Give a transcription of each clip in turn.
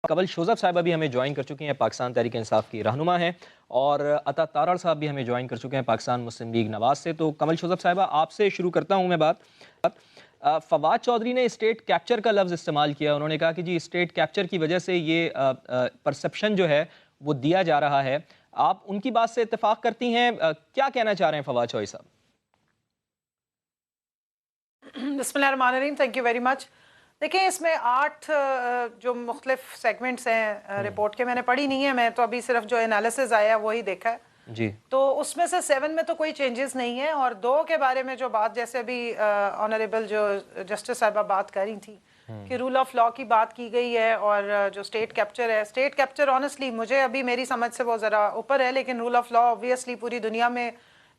قبل شوزف صاحبہ بھی ہمیں جوائن کر چکی ہیں، پاکستان تحریک انصاف کی رہنما ہیں، اور عطا تارڑ صاحب بھی ہمیں جوائن کر چکے ہیں پاکستان مسلم لیگ نواز سے۔ تو کمل شوزف صاحبہ آپ سے شروع کرتا ہوں میں بات۔ فواد چودھری نے اسٹیٹ کیپچر کا لفظ استعمال کیا، انہوں نے کہا کہ جی اسٹیٹ کیپچر کی وجہ سے یہ پرسپشن جو ہے وہ دیا جا رہا ہے۔ آپ ان کی بات سے اتفاق کرتی ہیں؟ کیا کہنا چاہ رہے ہیں فواد چودھری صاحب؟ بسم اللہ الرحمن الرحیم، تھینک یو ویری مچ۔ دیکھیں اس میں 8 جو مختلف سیگمنٹس ہیں رپورٹ کے، میں نے پڑھی نہیں ہے، میں تو ابھی صرف جو انالیسز آیا وہی دیکھا ہے جی۔ تو اس میں سے 7 میں تو کوئی چینجز نہیں ہے، اور 2 کے بارے میں جو بات جیسے ابھی آنریبل جو جسٹس صاحبہ بات کر رہی تھی کہ رول آف لاء کی بات کی گئی ہے، اور جو اسٹیٹ کیپچر ہے، اسٹیٹ کیپچر آنیسٹلی مجھے ابھی میری سمجھ سے وہ ذرا اوپر ہے، لیکن رول آف لاء obviously پوری دنیا میں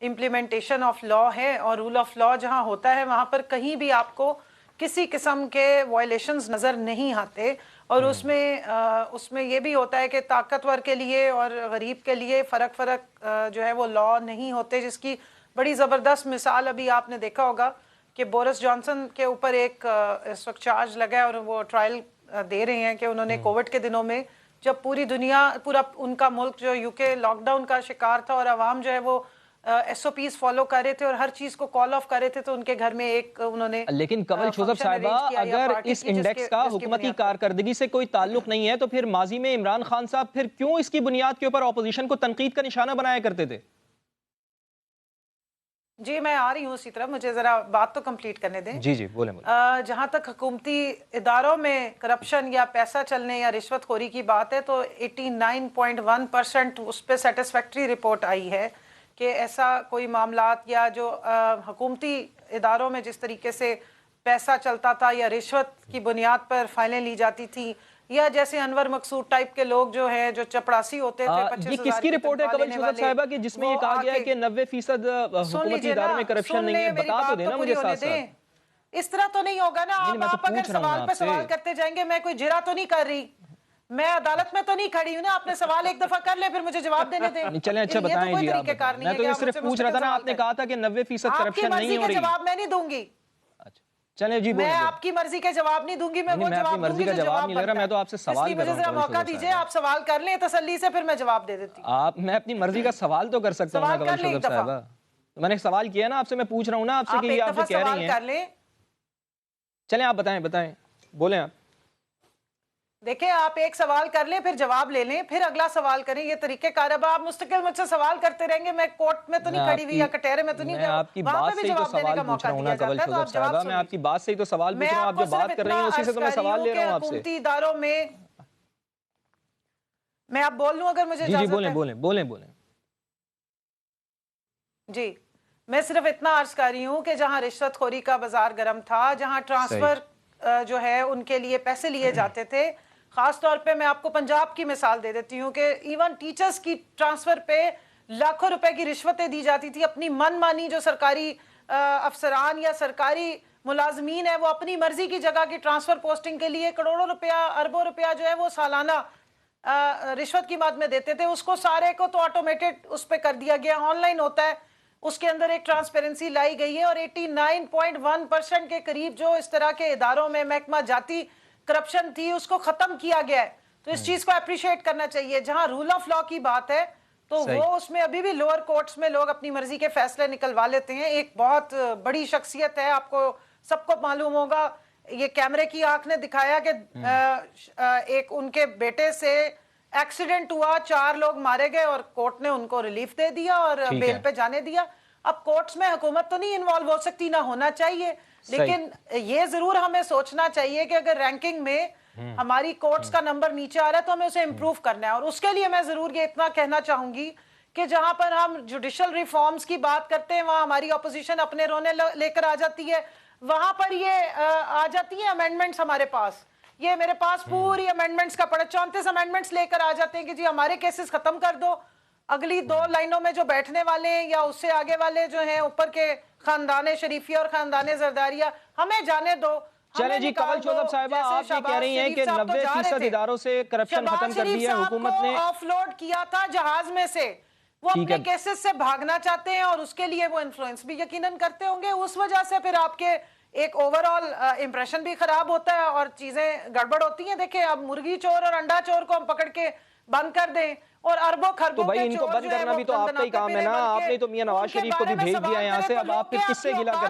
امپلیمنٹیشن آف لاء ہے، اور رول آف لاء جہاں ہوتا ہے وہاں پر کہیں بھی آپ کو کسی قسم کے وائلیشنز نظر نہیں آتے، اور اس میں یہ بھی ہوتا ہے کہ طاقتور کے لیے اور غریب کے لیے فرق جو ہے وہ لاء نہیں ہوتے، جس کی بڑی زبردست مثال ابھی آپ نے دیکھا ہوگا کہ بورس جانسن کے اوپر ایک اس وقت چارج لگا ہے، اور وہ ٹرائل دے رہے ہیں کہ انہوں نے کووڈ کے دنوں میں جب پوری دنیا پورا ان کا ملک جو یو کے لاک ڈاؤن کا شکار تھا اور عوام جو ہے وہ ایس او پیز فالو کر رہے تھے اور ہر چیز کو کال آف کر رہے تھے، تو ان کے گھر میں ایک انہوں نے لیکن کمل شوزف صاحبہ اگر اس انڈیکس کا حکومتی کارکردگی سے کوئی تعلق نہیں ہے تو پھر ماضی میں عمران خان صاحب پھر کیوں اس کی بنیاد کے اوپر اپوزیشن کو تنقید کا نشانہ بنایا کرتے تھے؟ جی میں آ رہی ہوں اسی طرح، مجھے ذرا بات تو کمپلیٹ کرنے دیں۔ جی جی بولیں۔ جہاں تک حکومتی اداروں میں کرپشن یا پیسہ چلنے یا رشوت خوری کی بات ہے تو 89.1% اس پہ سیٹسفیکٹری رپورٹ آئی ہے کہ ایسا کوئی معاملات یا جو حکومتی اداروں میں جس طریقے سے پیسہ چلتا تھا یا رشوت کی بنیاد پر فائلیں لی جاتی تھی، یا جیسے انور مقصود ٹائپ کے لوگ جو ہیں جو چپڑاسی ہوتے تھے، یہ کس کی رپورٹ ہے قبل شوزف صاحبہ کہ جس میں یہ کہا گیا ہے کہ 90% حکومتی اداروں میں کرپشن نہیں ہے؟ بتا تو دینا مجھے ساتھ ساتھ۔ اس طرح تو نہیں ہوگا نا، آپ اگر سوال پہ سوال کرتے جائیں گے، میں کوئی جرا تو نہیں کر رہی، میں عدالت میں تو نہیں کھڑی ہوں نا، آپ نے سوال ایک دفعہ کر لے پھر مجھے جواب دینے دیں۔ چلیں اچھا بتائیں جی، میں تو یہ صرف پوچھ رہا تھا نا، آپ نے کہا تھا کہ 90% کرپشن نہیں ہو رہی۔ آپ کی مرضی کا جواب میں نہیں دوں گی، چلیں جی میں آپ کی مرضی کا جواب نہیں دوں گی، میں وہ جواب دوں گی جو جواب نہیں لے رہا، میں تو آپ سے سوال کر رہا ہوں۔ مجھے ذرا موقع دیجئے، آپ سوال کر لیں تسلی سے، پھر میں جواب دے دیتی ہوں۔ میں اپنی مرضی کا سوال تو کر سکتا ہوں نا قبل شوزف صاحبہ، میں نے سوال کیا نا آپ سے، میں پوچھ رہا ہوں نا آپ سے کہ یہ آپ جو کہہ رہی ہیں۔ چلیں آپ بتائیں بولیں آپ۔ دیکھیں آپ ایک سوال کر لیں پھر جواب لے لیں پھر اگلا سوال کریں، یہ طریقہ کار ہے۔ آپ مستقل مجھ سے سوال کرتے رہیں گے، میں کورٹ میں تو نہیں کھڑی ہوئی یا کٹہرے میں تو نہیں، میں آپ کی بات سے ہی تو سوال پوچھ رہا ہوں نا قبل شوزف صاحبہ، میں آپ کی بات سے ہی تو سوال پوچھ رہا ہوں، آپ جو بات کر رہی ہیں اسی سے تو میں سوال لے رہا ہوں آپ سے۔ حکومتی اداروں میں آپ بول لوں اگر مجھے اجازت ہے؟ بولیں۔ جی میں صرف اتنا عرض کر رہی ہوں کہ جہاں رشوت خوری کا بازار گرم تھا، جہاں ٹرانسفر جو ہے ان کے لیے پیسے لیے جاتے تھے، خاص طور پہ میں آپ کو پنجاب کی مثال دے دیتی ہوں کہ ایون ٹیچرز کی ٹرانسفر پہ لاکھوں روپے کی رشوتیں دی جاتی تھی، اپنی من مانی جو سرکاری افسران یا سرکاری ملازمین ہیں وہ اپنی مرضی کی جگہ کی ٹرانسفر پوسٹنگ کے لیے کروڑوں روپیہ اربوں روپیہ جو ہے وہ سالانہ رشوت کی مد میں دیتے تھے۔ اس کو سارے کو تو آٹومیٹڈ اس پہ کر دیا گیا، آن لائن ہوتا ہے، اس کے اندر ایک ٹرانسپیرنسی لائی گئی ہے، اور 89.1% کے قریب جو اس طرح کے اداروں میں محکمہ جاتی کرپشن تھی اس کو ختم کیا گیا ہے۔ تو اس چیز کو اپریشیٹ کرنا چاہیے۔ جہاں رول آف لاء کی بات ہے تو وہ اس میں ابھی بھی لوور کورٹس میں لوگ اپنی مرضی کے فیصلے نکلوا لیتے ہیں۔ ایک بہت بڑی شخصیت ہے، آپ کو سب کو معلوم ہوگا، یہ کیمرے کی آنکھ نے دکھایا کہ ایک ان کے بیٹے سے ایکسیڈنٹ ہوا، 4 لوگ مارے گئے اور کورٹ نے ان کو ریلیف دے دیا اور بیل پہ جانے دیا۔ اب کورٹس میں حکومت تو نہیں انوالو ہو سکتی، نہ ہونا چاہیے، لیکن یہ ضرور ہمیں سوچنا چاہیے کہ اگر رینکنگ میں ہماری کورٹس کا نمبر نیچے آ رہا ہے تو ہمیں اسے امپروو کرنا ہے۔ اور اس کے لیے میں ضرور یہ اتنا کہنا چاہوں گی کہ جہاں پر ہم جوڈیشل ریفارمز کی بات کرتے ہیں وہاں ہماری اپوزیشن اپنے رونے لے کر آ جاتی ہے، وہاں پر یہ آ جاتی ہیں امینڈمنٹس ہمارے پاس، یہ میرے پاس پوری امینڈمنٹس کا پڑا 34 امینڈمنٹس لے کر آ جاتے ہیں کہ جی ہمارے کیسز ختم کر دو۔ اگلی 2 لائنوں میں جو بیٹھنے والے ہیں یا اس سے آگے والے جو ہیں اوپر کے خاندان شریفیہ اور خاندان زرداریہ، ہمیں جانے دو۔ چلیں جی قبل شوزف صاحبہ آپ یہ کہہ رہی ہیں کہ 90% اداروں سے کرپشن ختم کر دی ہے حکومت نے، آف لوڈ کیا تھا جہاز میں سے، وہ اپنے کیسز سے بھاگنا چاہتے ہیں اور اس کے لیے وہ انفلوئنس بھی یقیناً کرتے ہوں گے، اس وجہ سے پھر آپ کے ایک اوور آل امپریشن بھی خراب ہوتا ہے اور چیزیں گڑبڑ ہوتی ہیں. دیکھیں اب مرغی چور اور انڈا چور کو ہم پکڑ کے بند کر دیں اور اربوں تو خربوں بھائی کے ان کو چور بند جو ہے کرنا وہ بھی تو آپ کا ہی کام ہے نا. آپ نے تو میاں نواز شریف کو بھی بھیج دیا یہاں سے, اب آپ پھر کس سے گلا کر رہی ہیں؟